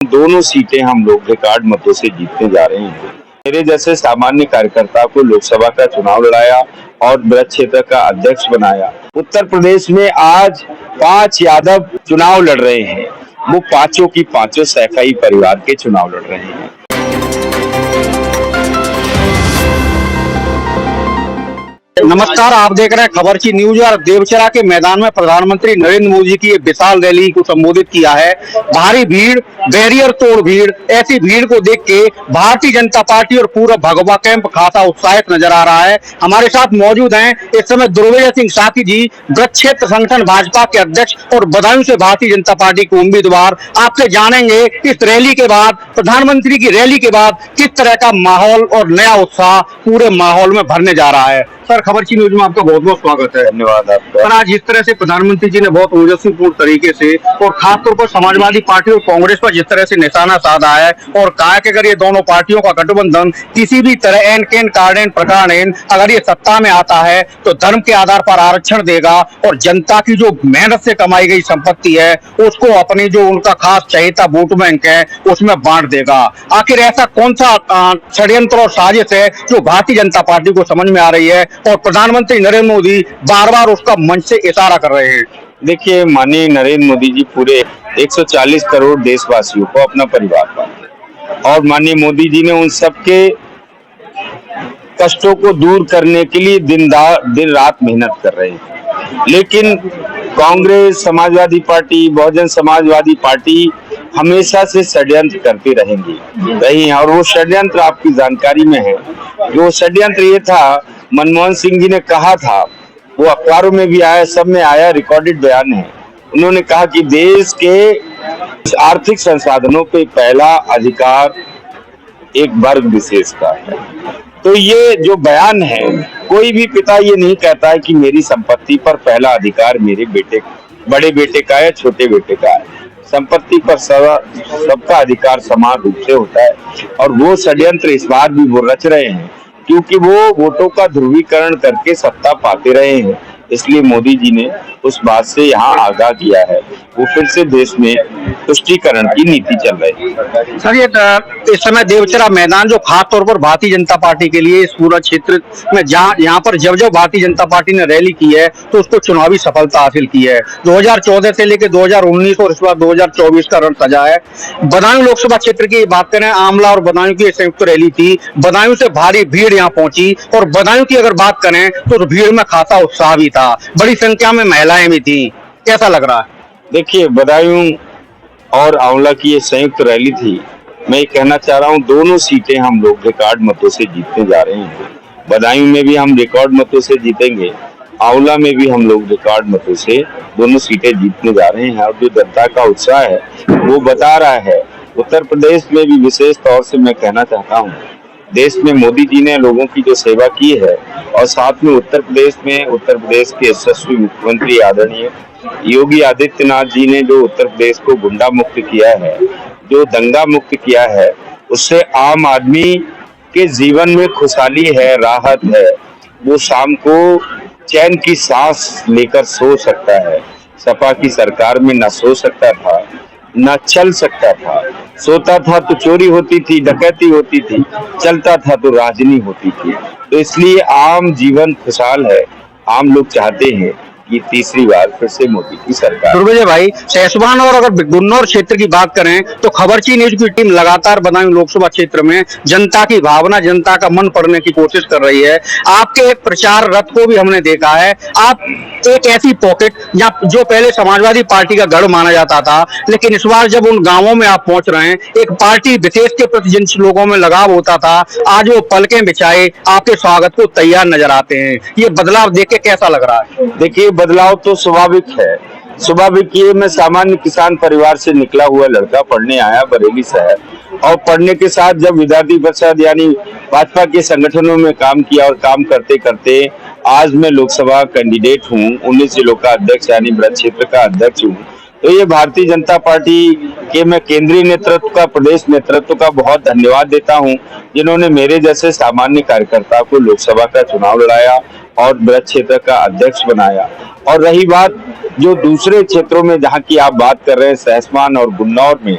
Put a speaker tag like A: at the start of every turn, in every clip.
A: दोनों सीटें हम लोग रिकॉर्ड मतों से जीतने जा रहे हैं। मेरे जैसे सामान्य कार्यकर्ता को लोकसभा का चुनाव लड़ाया और ब्रज क्षेत्र का अध्यक्ष बनाया। उत्तर प्रदेश में आज 5 यादव चुनाव लड़ रहे हैं। वो पांचों की पांचों सैफई परिवार के चुनाव लड़ रहे हैं।
B: नमस्कार, आप देख रहे हैं खबर की न्यूज। और देवचरा के मैदान में प्रधानमंत्री नरेंद्र मोदी की एक विशाल रैली को संबोधित किया है। भारी भीड़, बैरियर तोड़ भीड़, ऐसी भीड़ को देख के भारतीय जनता पार्टी और पूरा भगवा कैंप खासा उत्साहित नजर आ रहा है। हमारे साथ मौजूद हैं इस समय दुर्विजय सिंह साकी जी, ब्रज क्षेत्र संगठन भाजपा के अध्यक्ष और बदायूं से भारतीय जनता पार्टी के उम्मीदवार। आपसे जानेंगे इस रैली के बाद, प्रधानमंत्री की रैली के बाद किस तरह का माहौल और नया उत्साह पूरे माहौल में भरने जा रहा है। सर, खबर की न्यूज में आपका बहुत बहुत स्वागत है।
A: धन्यवाद आपका।
B: सर, आज जिस तरह से प्रधानमंत्री जी ने बहुत ओजस्वीपूर्ण तरीके से और खासतौर पर समाजवादी पार्टी और कांग्रेस पर जिस तरह से निशाना साधा है और कहा कि अगर ये दोनों पार्टियों का गठबंधन किसी भी तरह एन केन कार्डेन प्रकारेण अगर ये सत्ता में आता है तो धर्म के आधार पर आरक्षण देगा और जनता की जो मेहनत से कमाई गई संपत्ति है उसको अपनी जो उनका खास चहेता वोट बैंक है उसमें बांट देगा। आखिर ऐसा कौन सा षड्यंत्र और साजिश है जो भारतीय जनता पार्टी को समझ में आ रही है और प्रधानमंत्री नरेंद्र मोदी बार बार उसका मंच से इशारा कर रहे हैं?
A: देखिए, माननीय नरेंद्र मोदी जी पूरे 140 करोड़ देशवासियों को अपना परिवार मानते और माननीय मोदी जी ने उन सबके कष्टों को दूर करने के लिए दिन रात मेहनत कर रहे हैं। लेकिन कांग्रेस, समाजवादी पार्टी, बहुजन समाजवादी पार्टी हमेशा से षड्यंत्र करती रही और वो षड्यंत्र आपकी जानकारी में है। जो षड्यंत्र ये था, मनमोहन सिंह जी ने कहा था, वो अखबारों में भी आया, सब में आया, रिकॉर्डेड बयान है। उन्होंने कहा कि देश के आर्थिक संसाधनों पे पहला अधिकार एक वर्ग विशेष का है। तो ये जो बयान है, कोई भी पिता ये नहीं कहता है कि मेरी संपत्ति पर पहला अधिकार मेरे बड़े बेटे का है, छोटे बेटे का है। संपत्ति पर सबका अधिकार समान रूप से होता है और वो षड्यंत्र इस बार भी वो रच रहे हैं क्योंकि वो वोटों का ध्रुवीकरण करके सत्ता पाते रहे हैं। इसलिए मोदी जी ने उस बात से यहाँ आगाह किया है। वो फिर से देश में तुष्टीकरण की नीति चल रही है।
B: सर, ये इस समय देवचरा मैदान जो खास तौर पर भारतीय जनता पार्टी के लिए इस पूरा क्षेत्र में यहाँ पर जब भारतीय जनता पार्टी ने रैली की है तो उसको चुनावी सफलता हासिल की है। 2014 से लेकर 2019 और इस बार 2024 का रण सजा है। बदायूं लोकसभा क्षेत्र की बात करें, आमला और बदायूं की संयुक्त रैली थी। बदायूं से भारी भीड़ यहाँ पहुंची और बदायूं की अगर बात करें तो भीड़ में खासा उत्साह भी था, बड़ी संख्या में महिलाएं भी थी। कैसा लग रहा है?
A: देखिए, बदायूं और आंवला की ये संयुक्त रैली थी। मैं ये कहना चाह रहा हूँ, दोनों सीटें हम लोग रिकॉर्ड मतों से जीतने जा रहे हैं। बदायूं में भी हम रिकॉर्ड मतों से जीतेंगे, आंवला में भी हम लोग रिकॉर्ड मतों से दोनों सीटें जीतने जा रहे हैं। और जो जनता का उत्साह है वो बता रहा है। उत्तर प्रदेश में भी विशेष तौर से मैं कहना चाहता हूँ, देश में मोदी जी ने लोगों की जो सेवा की है और साथ में उत्तर प्रदेश के यशस्वी मुख्यमंत्री आदरणीय योगी आदित्यनाथ जी ने जो उत्तर प्रदेश को गुंडा मुक्त किया है, जो दंगा मुक्त किया है, उससे आम आदमी के जीवन में खुशहाली है, राहत है। वो शाम को चैन की सांस लेकर सो सकता है। सपा की सरकार में न सो सकता था, न चल सकता था। सोता था तो चोरी होती थी, डकैती होती थी, चलता था तो राजनी होती थी। तो इसलिए आम जीवन खुशहाल है। आम लोग चाहते हैं कि तीसरी बार फिर से मोदी की सरकार।
B: दुर्विजय भाई, सहसवान और अगर गुन्नौर क्षेत्र की बात करें तो खबरची न्यूज की टीम लगातार बदायूं लोकसभा क्षेत्र में जनता की भावना, जनता का मन पढ़ने की कोशिश कर रही है। आपके एक प्रचार रथ को भी हमने देखा है। आप एक ऐसी पॉकेट जो पहले समाजवादी पार्टी का गढ़ माना जाता था, लेकिन इस बार जब उन गांवों में आप पहुंच रहे हैं, एक पार्टी विशेष के प्रति जिन लोगों में लगाव होता था, आज वो पलकें बिछाए आपके स्वागत को तैयार नजर आते हैं। ये बदलाव देख के कैसा लग रहा है?
A: देखिए, बदलाव तो स्वाभाविक है। स्वाभाविक ये, मैं सामान्य किसान परिवार से निकला हुआ लड़का, पढ़ने आया बरेली शहर और पढ़ने के साथ जब विद्यार्थी परिषद यानी भाजपा के संगठनों में काम किया और काम करते करते आज मैं लोकसभा कैंडिडेट हूँ, 19 जिलों का अध्यक्ष यानी ब्रज क्षेत्र का अध्यक्ष हूँ। तो ये भारतीय जनता पार्टी के मैं केंद्रीय नेतृत्व का, प्रदेश नेतृत्व का बहुत धन्यवाद देता हूं, जिन्होंने मेरे जैसे सामान्य कार्यकर्ता को लोकसभा का चुनाव लड़ाया और ब्रज क्षेत्र का अध्यक्ष बनाया। और रही बात जो दूसरे क्षेत्रों में जहां की आप बात कर रहे हैं, सहसवान और गुन्नौर में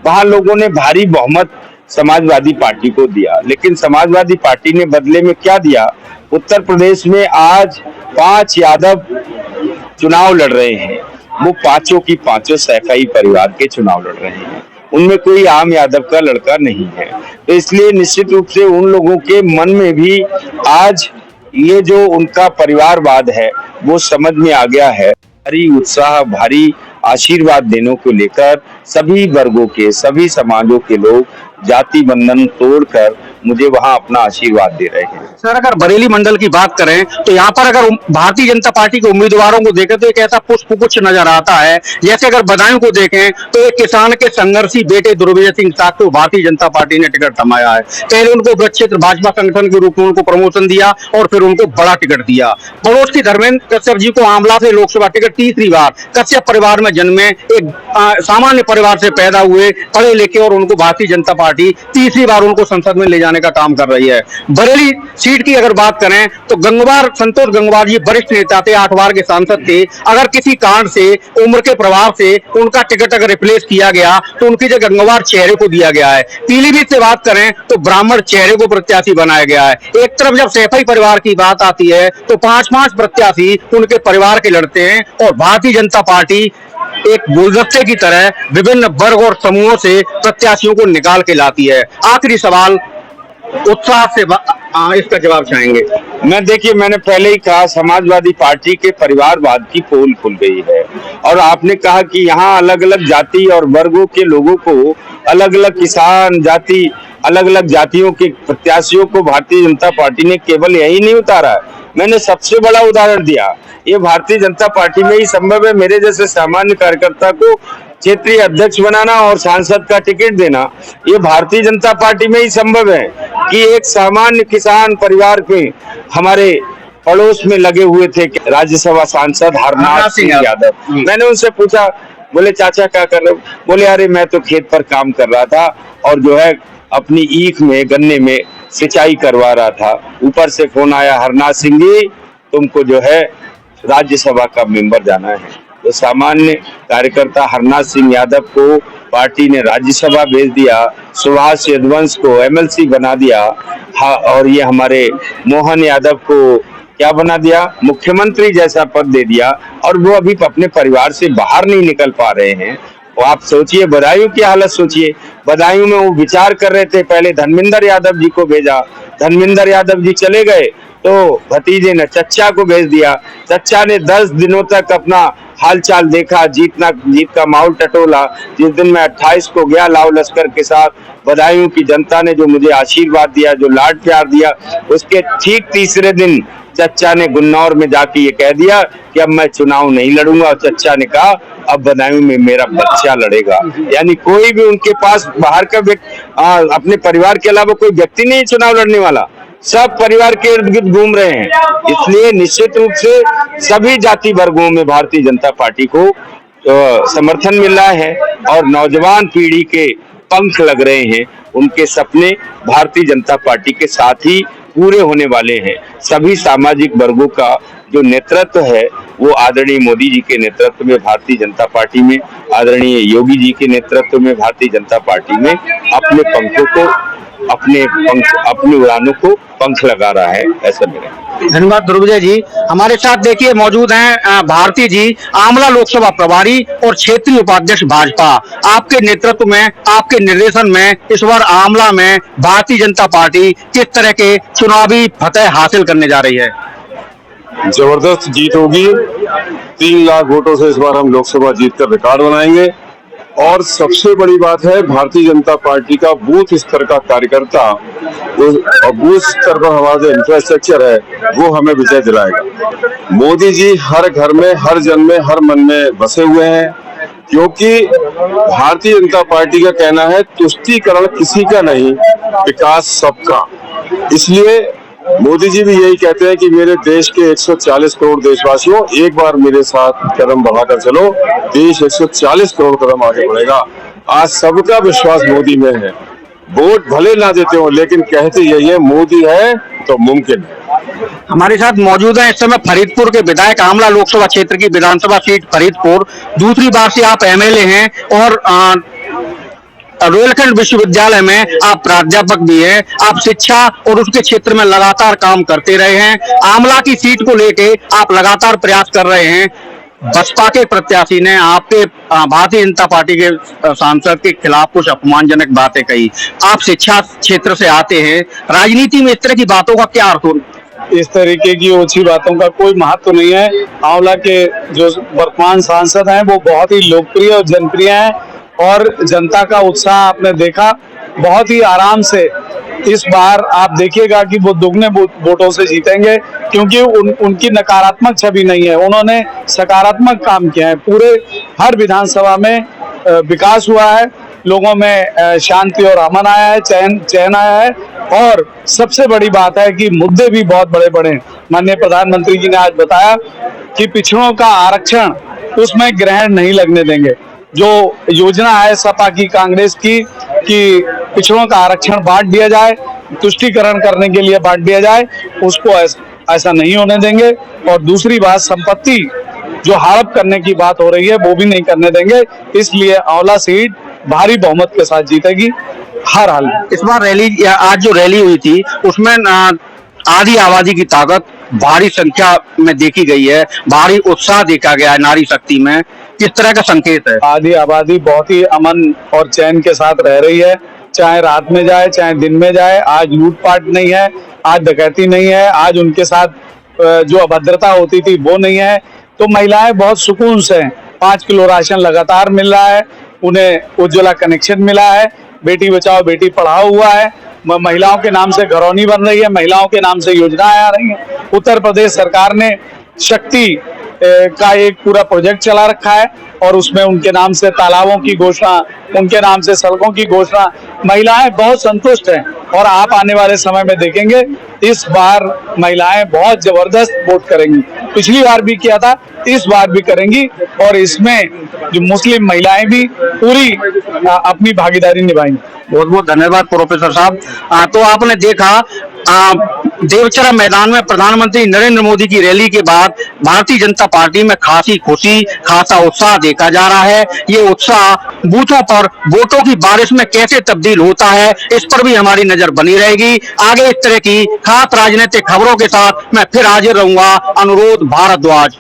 A: वहां लोगों ने भारी बहुमत समाजवादी पार्टी को दिया, लेकिन समाजवादी पार्टी ने बदले में क्या दिया? उत्तर प्रदेश में आज 5 यादव चुनाव लड़ रहे हैं। वो पांचों की पांचों सैफई परिवार के चुनाव लड़ रहे हैं, उनमें कोई आम यादव का लड़का नहीं है। तो इसलिए निश्चित रूप से उन लोगों के मन में भी आज ये जो उनका परिवारवाद है वो समझ में आ गया है। भारी उत्साह, भारी आशीर्वाद देने को लेकर सभी वर्गों के, सभी समाजों के लोग जाति बंधन तोड़कर मुझे वहां अपना आशीर्वाद दे रहे हैं।
B: सर, अगर बरेली मंडल की बात करें तो यहाँ पर अगर भारतीय जनता पार्टी के उम्मीदवारों को देखें तो एक ऐसा पुष्प गुच्छ नजर आता है। जैसे अगर बदायूं को देखें तो एक किसान के संघर्षी बेटे दुर्विजय सिंह साग को भारतीय जनता पार्टी ने टिकट थमाया है। पहले उनको ब्रज क्षेत्र भाजपा संगठन के रूप में उनको प्रमोशन दिया और फिर उनको बड़ा टिकट दिया। पड़ोस की धर्मेंद्र कश्यप जी को आंवला से लोकसभा टिकट तीसरी बार। कश्यप परिवार में जन्मे, एक सामान्य परिवार से पैदा हुए, पढ़े लिखे, और उनको भारतीय जनता पार्टी तीसरी बार उनको संसद में ले जाने का काम कर रही है। बरेली सीट की अगर बात करें तो गंगवार, संतोष गंगवार जी वरिष्ठ नेता थे, 8 बार के सांसद थे। अगर किसी कारण से, उम्र के प्रभाव से उनका टिकट अगर रिप्लेस किया गया तो उनकी जगह गंगवार चेहरे को दिया गया है। पीलीभीत से बात करें तो ब्राह्मण चेहरे को प्रत्याशी बनाया गया है। एक तरफ जब सैफई परिवार की बात आती है तो 5-5 प्रत्याशी उनके परिवार के लड़ते हैं और भारतीय जनता पार्टी एक गुलदस्ते की तरह विभिन्न वर्ग और समूहों से प्रत्याशियों को निकाल के लाती है। आखिरी सवाल, उत्साह से इसका जवाब चाहेंगे।
A: देखिए, मैंने पहले ही कहा समाजवादी पार्टी के परिवारवाद की पोल खुल गई है। और आपने कहा कि यहाँ अलग अलग जाति और वर्गों के लोगों को, अलग अलग किसान जाति, अलग अलग जातियों के प्रत्याशियों को भारतीय जनता पार्टी ने केवल यही नहीं उतारा है, मैंने सबसे बड़ा उदाहरण दिया। ये भारतीय जनता पार्टी में ही संभव है। मेरे जैसे सामान्य कार्यकर्ता को क्षेत्रीय अध्यक्ष बनाना और सांसद का टिकट देना, ये भारतीय जनता पार्टी में ही संभव है कि एक सामान्य किसान परिवार के हमारे पड़ोस में लगे हुए थे राज्यसभा सांसद हरनाथ सिंह यादव। मैंने उनसे पूछा, बोले चाचा क्या कर रहे हो? बोले अरे मैं तो खेत पर काम कर रहा था और जो है अपनी ईख में, गन्ने में सिंचाई करवा रहा था। ऊपर से फोन आया, हरनाथ सिंह जी तुमको जो है राज्यसभा का मेंबर जाना है। तो सामान्य कार्यकर्ता हरनाथ सिंह यादव को पार्टी ने राज्यसभा भेज दिया, सुभाष यदुवंश को एमएलसी बना दिया, और ये हमारे मोहन यादव को क्या बना दिया, मुख्यमंत्री जैसा पद दे दिया। और वो अभी अपने परिवार से बाहर नहीं निकल पा रहे हैं। तो आप सोचिए, बदायूं की हालत सोचिए। बदायूं में वो विचार कर रहे थे, पहले धर्मेंद्र यादव जी को भेजा, धर्मेंद्र यादव जी चले गए तो भतीजे ने चच्चा को भेज दिया। चच्चा ने 10 दिनों तक अपना हालचाल देखा, जीत का माहौल टटोला। जिस दिन मैं 28 को गया लाव लश्कर के साथ, बदायूं की जनता ने जो मुझे आशीर्वाद दिया, जो लाड प्यार दिया, उसके ठीक तीसरे दिन चच्चा ने गुन्नौर में जाके ये कह दिया कि अब मैं चुनाव नहीं लड़ूंगा। और चच्चा ने कहा अब बदायूं में मेरा बच्चा लड़ेगा। यानी कोई भी उनके पास बाहर का व्यक्ति, अपने परिवार के अलावा कोई व्यक्ति नहीं चुनाव लड़ने वाला, सब परिवार के इर्द गिर्द घूम रहे हैं। इसलिए निश्चित रूप से सभी जाति वर्गों में भारतीय जनता पार्टी को समर्थन मिल रहा है और नौजवान पीढ़ी के पंख लग रहे हैं। उनके सपने भारतीय जनता पार्टी के साथ ही पूरे होने वाले हैं। सभी सामाजिक वर्गों का जो नेतृत्व है वो आदरणीय मोदी जी के नेतृत्व में भारतीय जनता पार्टी में, आदरणीय योगी जी के नेतृत्व में भारतीय जनता पार्टी में अपने पंखों को, अपनी उड़ानों को पंख लगा रहा है, ऐसा मेरा।
B: धन्यवाद दुर्विजय जी। हमारे साथ देखिए मौजूद हैं भारती जी, आंवला लोकसभा प्रभारी और क्षेत्रीय उपाध्यक्ष भाजपा। आपके नेतृत्व में, आपके निर्देशन में इस बार आंवला में भारतीय जनता पार्टी किस तरह के चुनावी फतह हासिल करने जा रही है?
C: जबरदस्त जीत होगी। 3 लाख वोटों से इस बार हम लोकसभा जीतकर रिकॉर्ड बनाएंगे। और सबसे बड़ी बात है, भारतीय जनता पार्टी का बूथ स्तर का कार्यकर्ता, बूथ स्तर पर हमारा जो इंफ्रास्ट्रक्चर है वो हमें विजय दिलाएगा। मोदी जी हर घर में, हर जन में, हर मन में बसे हुए हैं, क्योंकि भारतीय जनता पार्टी का कहना है तुष्टीकरण किसी का नहीं, विकास सबका। इसलिए मोदी जी भी यही कहते हैं कि मेरे देश के 140 करोड़ देशवासियों, एक बार मेरे साथ कदम बढ़ाकर चलो, देश 140 करोड़ कदम आगे बढ़ेगा। आज सबका विश्वास मोदी में है। वोट भले ना देते हो, लेकिन कहते यही है, मोदी है तो मुमकिन है।
B: हमारे साथ मौजूद है इस समय फरीदपुर के विधायक, आंवला लोकसभा क्षेत्र की विधानसभा सीट फरीदपुर, दूसरी बार से आप एमएलए हैं और रोहिलखंड विश्वविद्यालय में आप प्राध्यापक भी हैं, आप शिक्षा और उसके क्षेत्र में लगातार काम करते रहे हैं। आंवला की सीट को लेके आप लगातार प्रयास कर रहे हैं। बसपा के प्रत्याशी ने आपके भारतीय जनता पार्टी के सांसद के खिलाफ कुछ अपमानजनक बातें कही। आप शिक्षा क्षेत्र से आते हैं, राजनीति में इस तरह की बातों का क्या अर्थ हो?
D: इस तरीके की ओछी बातों का कोई महत्व नहीं है। आंवला के जो वर्तमान सांसद हैं वो बहुत ही लोकप्रिय और जनप्रिय हैं और जनता का उत्साह आपने देखा। बहुत ही आराम से इस बार आप देखिएगा कि वो दुगने वोटों से जीतेंगे, क्योंकि उनकी नकारात्मक छवि नहीं है, उन्होंने सकारात्मक काम किया है। पूरे हर विधानसभा में विकास हुआ है, लोगों में शांति और अमन आया है, चैन आया है और सबसे बड़ी बात है कि मुद्दे भी बहुत बड़े बड़े हैं। माननीय प्रधानमंत्री जी ने आज बताया कि पिछड़ों का आरक्षण उसमें ग्रहण नहीं लगने देंगे। जो योजना है सपा की, कांग्रेस की, कि पिछड़ों का आरक्षण बांट दिया जाए, तुष्टीकरण करने के लिए बांट दिया जाए, उसको ऐसा नहीं होने देंगे। और दूसरी बात, संपत्ति जो हड़प करने की बात हो रही है वो भी नहीं करने देंगे। इसलिए आंवला सीट भारी बहुमत के साथ जीतेगी हर हाल में।
B: इस बार रैली, आज जो रैली हुई थी उसमें आधी आबादी की ताकत भारी संख्या में देखी गई है, भारी उत्साह देखा गया है नारी शक्ति में। किस तरह का संकेत है?
D: आधी आबादी बहुत ही अमन और चैन के साथ रह रही है, चाहे रात में जाए चाहे दिन में जाए। आज लूटपाट नहीं है, आज डकैती नहीं है, आज उनके साथ जो अभद्रता होती थी वो नहीं है। तो महिलाएं बहुत सुकून से हैं। 5 किलो राशन लगातार मिल रहा है, उन्हें उज्ज्वला कनेक्शन मिला है, बेटी बचाओ बेटी पढ़ाओ हुआ है, महिलाओं के नाम से घरौनी बन रही है, महिलाओं के नाम से योजनाएं आ रही हैं। उत्तर प्रदेश सरकार ने शक्ति का एक पूरा प्रोजेक्ट चला रखा है और उसमें उनके नाम से तालाबों की घोषणा, उनके नाम से सड़कों की घोषणा। महिलाएं बहुत संतुष्ट हैं और आप आने वाले समय में देखेंगे इस बार महिलाएं बहुत जबरदस्त वोट करेंगी। पिछली बार भी किया था, इस बार भी करेंगी और इसमें जो मुस्लिम महिलाएं भी पूरी अपनी भागीदारी निभाएंगी।
B: बहुत बहुत धन्यवाद प्रोफेसर साहब। तो आपने देखा देवचरा मैदान में प्रधानमंत्री नरेंद्र मोदी की रैली के बाद भारतीय जनता पार्टी में खासी खुशी, खासा उत्साह देखा जा रहा है। ये उत्साह बूथों पर वोटों की बारिश में कैसे तब्दील होता है, इस पर भी हमारी नजर बनी रहेगी। आगे इस तरह की खास राजनीतिक खबरों के साथ मैं फिर हाजिर रहूंगा। अनुरोध भारद्वाज।